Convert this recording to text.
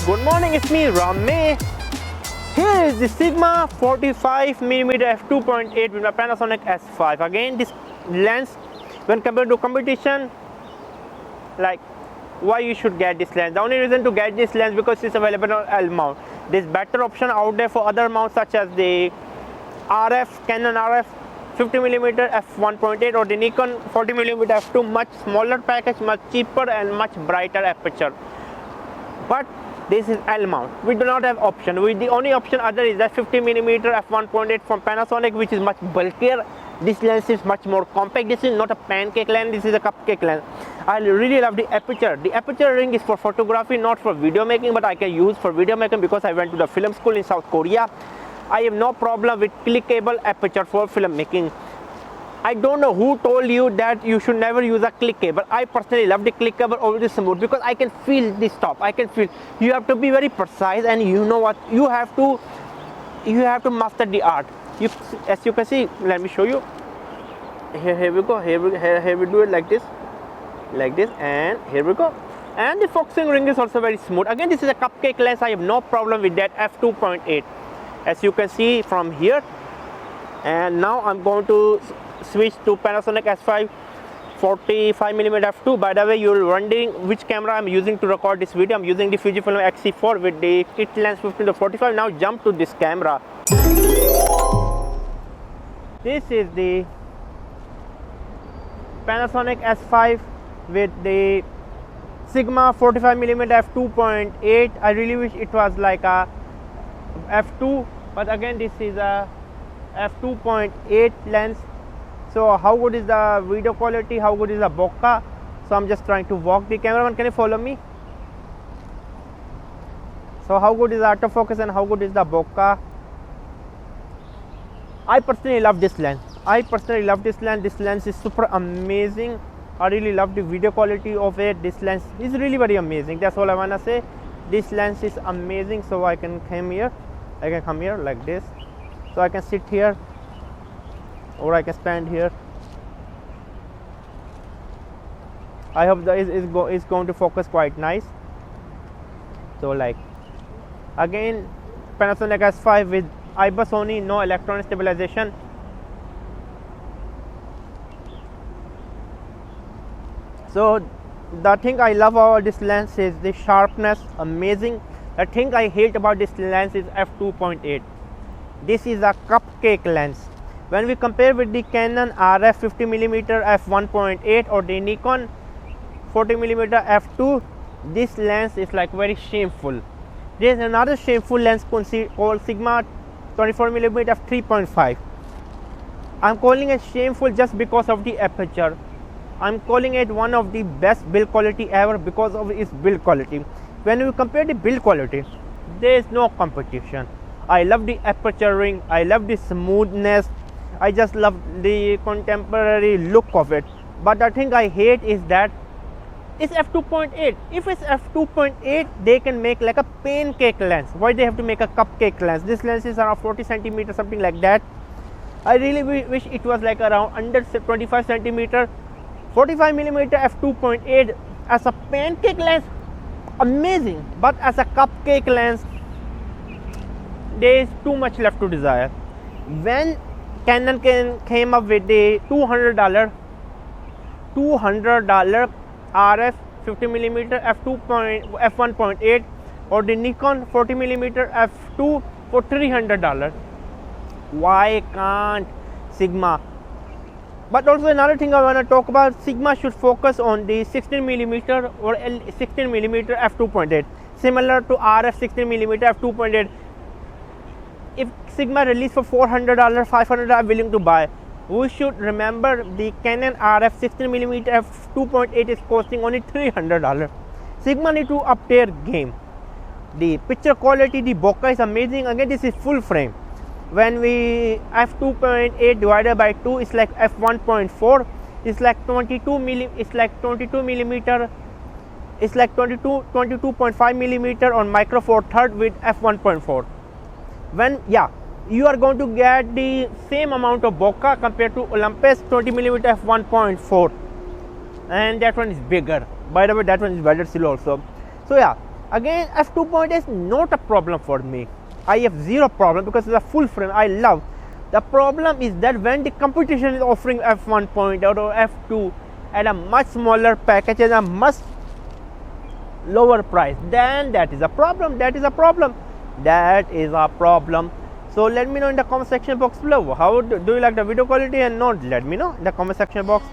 Good morning, it's me Rame. Here is the Sigma 45mm F2.8 with my Panasonic S5. Again, this lens, when compared to competition, like why you should get this lens. The only reason to get this lens because it's available on L mount. There's better option out there for other mounts such as the Canon RF 50mm f1.8 or the Nikon 40mm f2, much smaller package, much cheaper and much brighter aperture. But this is L mount. We do not have option. The only option other is that 50mm f1.8 from Panasonic, which is much bulkier. This lens is much more compact. This is not a pancake lens, this is a cupcake lens. I really love the aperture. The aperture ring is for photography, not for video making, but I can use for video making because I went to the film school in South Korea. I have no problem with clickable aperture for film making. I don't know who told you that you should never use a clickable. I personally love the clickable over the smooth because I can feel the stop. I can feel. You have to be very precise, and you know what, you have to master the art. As you can see, let me show you. Here we go. Here we do it like this, and here we go. And the focusing ring is also very smooth. Again, this is a cupcake lens. I have no problem with that f2.8, as you can see from here. And now I'm going to switch to Panasonic S5 45mm f2. By the way, you're wondering which camera I'm using to record this video. I'm using the Fujifilm X4 with the kit lens 15-45. Now jump to this camera. This is the Panasonic S5 with the Sigma 45mm f2.8. I really wish it was like a f2, but again this is a f2.8 lens. So how good is the video quality, how good is the bokeh? So I'm just trying to walk. The cameraman, can you follow me? So how good is the autofocus and how good is the bokeh? I personally love this lens. This lens is super amazing. I really love the video quality of it. This lens is really very amazing. That's all I wanna say. This lens is amazing. So I can come here like this. So I can sit here, or I can stand here. I hope that is going to focus quite nice. So like, again, Panasonic S5 with IBIS only, no electronic stabilization. So the thing I love about this lens is the sharpness, amazing. The thing I hate about this lens is f2.8. This is a cupcake lens. When we compare with the Canon RF 50mm f1.8 or the Nikon 40mm f2, this lens is like very shameful. There is another shameful lens called Sigma 24mm f3.5. I'm calling it shameful just because of the aperture. I'm calling it one of the best build quality ever because of its build quality. When we compare the build quality, there is no competition. I love the aperture ring, I love the smoothness, I just love the contemporary look of it. But the thing I hate is that it's f2.8. If it's f2.8, they can make like a pancake lens. Why they have to make a cupcake lens? This lens is around 40 centimeters, something like that. I really wish it was like around under 25 centimeter. 45mm f2.8 as a pancake lens, amazing. But as a cupcake lens, there is too much left to desire. When Canon came up with the $200 RF 50mm f1.8 or the Nikon 40mm f2 for $300, why can't Sigma? But also another thing I want to talk about, Sigma should focus on the 16mm or 16mm f2.8, similar to RF 16mm f2.8. If Sigma release for $400, $500, I'm willing to buy. We should remember the Canon RF 16mm f2.8 is costing only $300. Sigma need to up their game. The picture quality, the bokeh is amazing. Again, this is full frame. When we f2.8 divided by 2, it's like f1.4. It's like 22mm. It's like 22mm. It's like 22.5mm on micro four third with f1.4. When you are going to get the same amount of bokeh compared to Olympus 20mm f1.4, and that one is bigger. By the way, that one is better still also. So Again, f2.8 is not a problem for me. I have zero problem because it's a full frame I love. The problem is that when the competition is offering f1.8 or f2 at a much smaller package and a much lower price, then that is a problem. So let me know in the comment section box below. How do you like the video quality and not? Let me know in the comment section box.